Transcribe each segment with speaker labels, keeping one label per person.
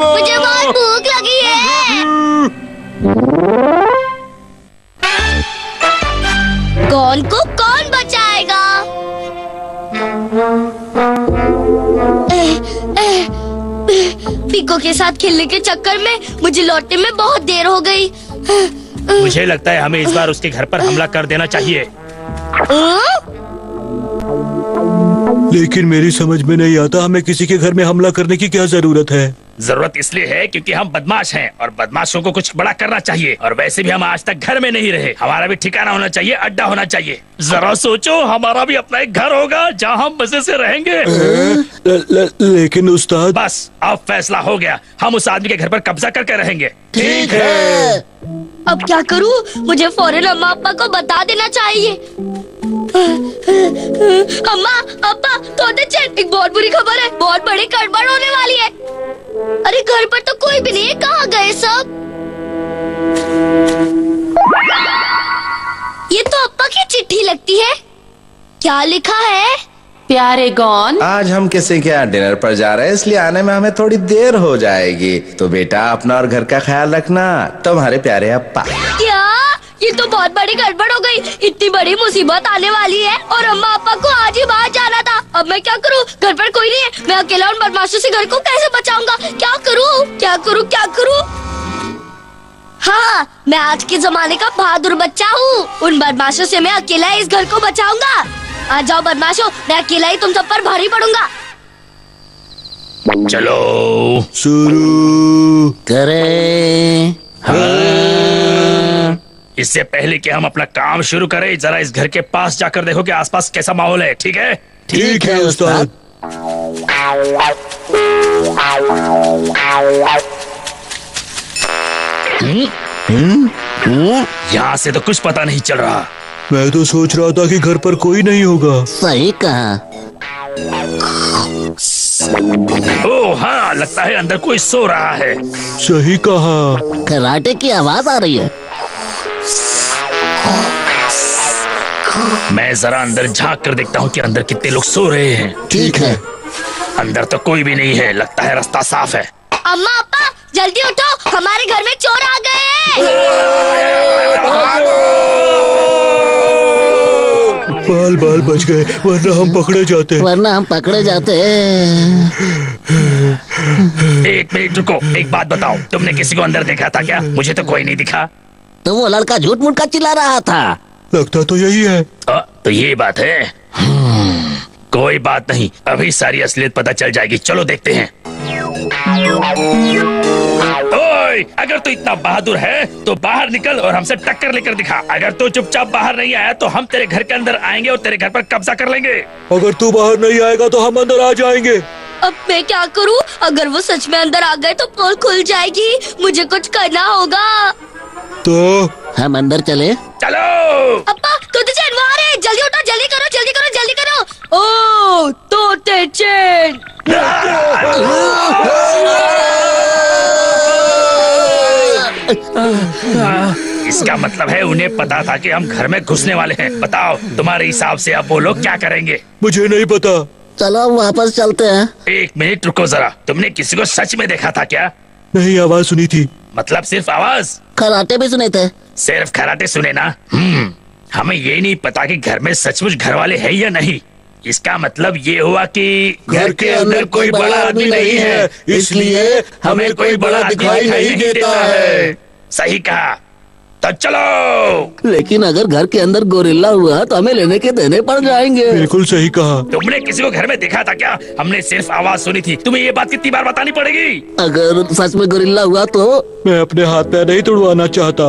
Speaker 1: मुझे बहुत भूख लगी है। कौन को कौन बचाएगा? पिको के साथ खेलने के चक्कर में मुझे लौटने में बहुत देर हो गई।
Speaker 2: मुझे लगता है हमें इस बार उसके घर पर हमला कर देना चाहिए।
Speaker 3: लेकिन मेरी समझ में नहीं आता हमें किसी के घर में हमला करने की क्या जरूरत है।
Speaker 2: जरूरत इसलिए है क्योंकि हम बदमाश हैं और बदमाशों को कुछ बड़ा करना चाहिए। और वैसे भी हम आज तक घर में नहीं रहे। हमारा भी ठिकाना होना चाहिए, अड्डा होना चाहिए। जरा सोचो, हमारा भी अपना एक घर होगा जहाँ हम मजे से रहेंगे।
Speaker 3: लेकिन उस्ताद।
Speaker 2: बस अब फैसला हो गया, हम उस आदमी के घर पर कब्जा करके रहेंगे।
Speaker 4: ठीक है।
Speaker 1: अब क्या करूँ? मुझे फौरन अम्मा अब्बा को बता देना चाहिए। अम्मा अब्बा, तोते चैन, एक बहुत बुरी खबर है। बहुत बड़ी गड़बड़ होने वाली है। अरे घर पर तो कोई भी नहीं है, कहाँ गए सब? ये तो अब्बा की चिट्ठी लगती है। क्या लिखा है?
Speaker 4: प्यारे गॉन,
Speaker 5: आज हम किसी के यहाँ डिनर पर जा रहे हैं, इसलिए आने में हमें थोड़ी देर हो जाएगी। तो बेटा अपना और घर का ख्याल रखना। तुम्हारे प्यारे अप्पा।
Speaker 1: क्या? ये तो बहुत बड़ी गड़बड़ हो गई। इतनी बड़ी मुसीबत आने वाली है और अम्मा अप्पा को आज ही बाहर जाना था। अब मैं क्या करूँ? घर पर कोई नहीं है। मैं अकेला उन बदमाशों से घर को कैसे बचाऊंगा? क्या करूँ? क्या करूँ? क्या करूँ? हाँ, मैं आज के जमाने का बहादुर बच्चा हूँ। उन बदमाशों से मैं अकेला इस घर को बचाऊंगा। आ जाओ बदमाशों, मैं अकेला ही तुम सब पर भारी पड़ूंगा।
Speaker 2: चलो
Speaker 3: शुरू
Speaker 4: करें।
Speaker 2: हाँ। इससे पहले कि हम अपना काम शुरू करें, जरा इस घर के पास जाकर देखो कि आसपास कैसा माहौल है। ठीक है?
Speaker 3: ठीक है उस्ताद।
Speaker 2: यहाँ से तो कुछ पता नहीं चल रहा।
Speaker 3: मैं तो सोच रहा था कि घर पर कोई नहीं होगा।
Speaker 4: सही कहा।
Speaker 2: ओह हाँ, लगता है अंदर कोई सो रहा है।
Speaker 3: सही कहा।
Speaker 4: कराटे की आवाज आ रही है।
Speaker 2: मैं जरा अंदर झांक कर देखता हूँ कि अंदर कितने लोग सो रहे हैं।
Speaker 4: ठीक है।
Speaker 2: अंदर तो कोई भी नहीं है, लगता है रास्ता साफ है।
Speaker 1: अम्मा अप्पा जल्दी उठो, हमारे घर में चोर आ गए हैं।
Speaker 3: बाल बाल बच गए, वरना हम पकड़े जाते।
Speaker 2: एक मिनट रुको, एक बात बताओ, तुमने किसी को अंदर देखा था क्या? मुझे तो कोई नहीं दिखा।
Speaker 4: तो वो लड़का झूठ मूठ का चिल्ला रहा था।
Speaker 3: लगता तो यही है।
Speaker 2: तो ये बात है। कोई बात नहीं, अभी सारी असलियत पता चल जाएगी। चलो देखते हैं। ओए, अगर तू इतना बहादुर है तो बाहर निकल और हमसे टक्कर लेकर दिखा। अगर तू चुपचाप बाहर नहीं आया तो हम तेरे घर के अंदर आएंगे और तेरे घर पर कब्जा कर लेंगे।
Speaker 3: अगर तू बाहर नहीं आएगा तो हम अंदर आ जाएंगे।
Speaker 1: अब मैं क्या करूं? अगर वो सच में अंदर आ गए तो पोल खुल जाएगी। मुझे कुछ करना होगा।
Speaker 3: तो
Speaker 4: हम अंदर चले।
Speaker 2: चलो।
Speaker 1: अप्पा, तोते चैन वहाँ है। जल्दी उठो, जल्दी करो, जल्दी करो, जल्दी करो। ओ तोते चैन।
Speaker 2: इसका मतलब है उन्हें पता था कि हम घर में घुसने वाले हैं। बताओ, तुम्हारे हिसाब से अब वो लोग क्या करेंगे?
Speaker 3: मुझे नहीं पता।
Speaker 4: चलो हम वापस चलते हैं।
Speaker 2: एक मिनट रुको जरा, तुमने किसी को सच में देखा था क्या?
Speaker 3: नहीं, आवाज सुनी थी।
Speaker 2: मतलब सिर्फ आवाज?
Speaker 4: खराटे भी सुने थे।
Speaker 2: सिर्फ खराटे सुने ना? हमें ये नहीं पता कि घर में सचमुच घर वाले हैं या नहीं। इसका मतलब ये हुआ कि
Speaker 3: घर के अंदर कोई बड़ा आदमी नहीं है, इसलिए हमें कोई बड़ा दिखाई नहीं देता है।
Speaker 2: सही कहा। तो चलो।
Speaker 4: लेकिन अगर घर के अंदर गोरिल्ला हुआ तो हमें लेने के देने पड़ जाएंगे।
Speaker 3: बिल्कुल सही कहा।
Speaker 2: तुमने किसी को घर में देखा था क्या? हमने सिर्फ आवाज सुनी थी। तुम्हें ये बात कितनी बार बतानी पड़ेगी?
Speaker 4: अगर सच में गोरिल्ला हुआ तो?
Speaker 3: मैं अपने हाथ पैर नहीं तुड़वाना चाहता।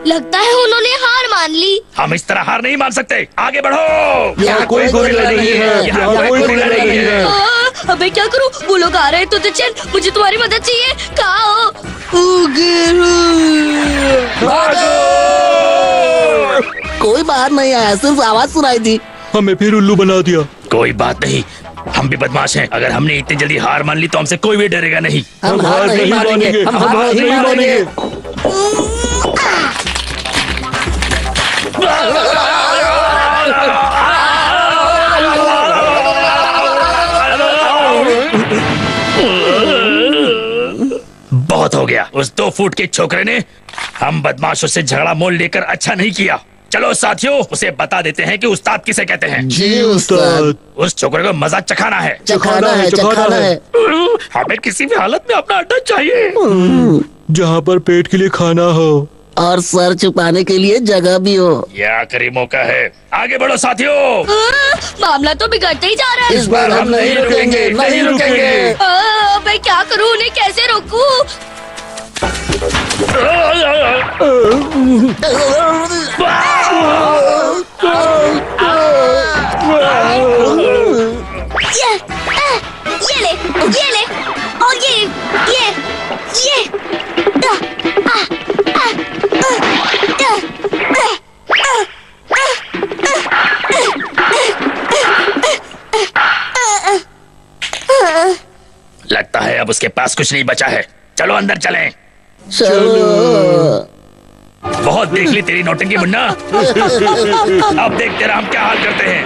Speaker 1: लगता है उन्होंने हार मान ली।
Speaker 2: हम इस तरह हार नहीं मान सकते। आगे बढ़ो।
Speaker 3: यहाँ कोई गोरिल्ला नहीं है। यहाँ कोई गोरिल्ला नहीं है।
Speaker 1: अबे क्या करूं? वो लोग आ रहे हैं। तोते चैन, मुझे तुम्हारी मदद चाहिए। कहाँ हो?
Speaker 4: कोई बाहर नहीं आया, सिर्फ आवाज सुनाई दी।
Speaker 3: हमें फिर उल्लू बना दिया।
Speaker 2: कोई बात नहीं, हम भी बदमाश हैं। अगर हमने इतनी जल्दी हार मान ली तो हमसे कोई भी डरेगा नहीं।
Speaker 4: हम हार नहीं मानेंगे।
Speaker 3: हम हार नहीं मानेंगे।
Speaker 2: हो गया। उस 2 फुट के छोकरे ने हम बदमाशों से झगड़ा मोल लेकर अच्छा नहीं किया। चलो साथियों, उसे बता देते हैं कि उस्ताद किसे कहते हैं।
Speaker 3: जी उस्ताद।
Speaker 2: उस छोकरे को मजा चखाना है।
Speaker 3: चखाना है।
Speaker 2: हमें किसी भी हालत में अपना अड्डा चाहिए,
Speaker 6: जहाँ पर पेट के लिए खाना हो
Speaker 4: और सर छुपाने के लिए जगह भी हो।
Speaker 2: यह आखिरी मौका है, आगे बढ़ो साथियों।
Speaker 1: मामला तो बिगड़ते ही जा रहा है।
Speaker 3: इस बार हम नहीं रुकेंगे, नहीं रुकेंगे।
Speaker 1: मैं क्या करूँ, उन्हें कैसे रोकूं? ये ले और ये
Speaker 2: लगता है अब उसके पास कुछ नहीं बचा है। चलो अंदर चलें।
Speaker 4: चलो।
Speaker 2: बहुत देख ली तेरी नौटंकी मुन्ना। अब देख तेरा हम क्या हाल करते हैं।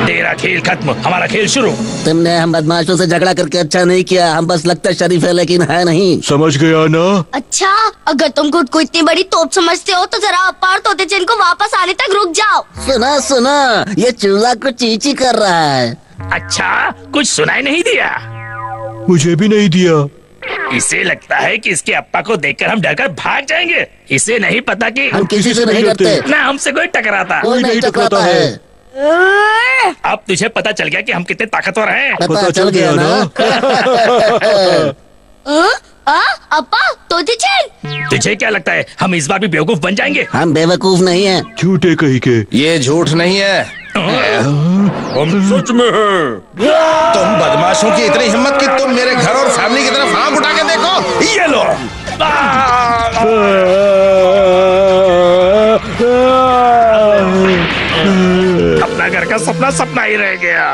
Speaker 2: तेरा खेल खत्म, हमारा खेल शुरू।
Speaker 4: तुमने हम बदमाशों से झगड़ा करके अच्छा नहीं किया। हम बस लगता शरीफ है लेकिन है नहीं।
Speaker 6: समझ गया ना?
Speaker 1: अच्छा, अगर तुम खुद को इतनी बड़ी तोप समझते हो तो जरा अपार तोते चैन को वापस आने तक रुक जाओ।
Speaker 4: सुना ये चूजा को चींची कर रहा है।
Speaker 2: अच्छा, कुछ सुनाई नहीं दिया?
Speaker 6: मुझे भी नहीं दिया।
Speaker 2: इसे लगता है कि इसके अप्पा को देखकर हम डरकर भाग जाएंगे। इसे नहीं पता कि
Speaker 4: हम किसी से नहीं डरते।
Speaker 2: ना हमसे कोई टकराता।
Speaker 4: कोई नहीं टकराता है।
Speaker 2: अब तुझे पता चल गया कि हम कितने ताकतवर हैं।
Speaker 4: पता चल गया ना?
Speaker 1: अप्पा तोते चैन,
Speaker 2: तुझे क्या लगता है हम इस बार भी बेवकूफ बन जाएंगे?
Speaker 4: हम बेवकूफ नहीं हैं।
Speaker 6: झूठे कहीं के।
Speaker 5: ये झूठ नहीं है,
Speaker 2: हम सच में हैं।
Speaker 5: तुम बदमाशों की इतनी हिम्मत कि तुम मेरे घर और फैमिली की तरफ आंख उठा के देखो।
Speaker 2: ये लो। अपना घर का सपना सपना ही रह गया।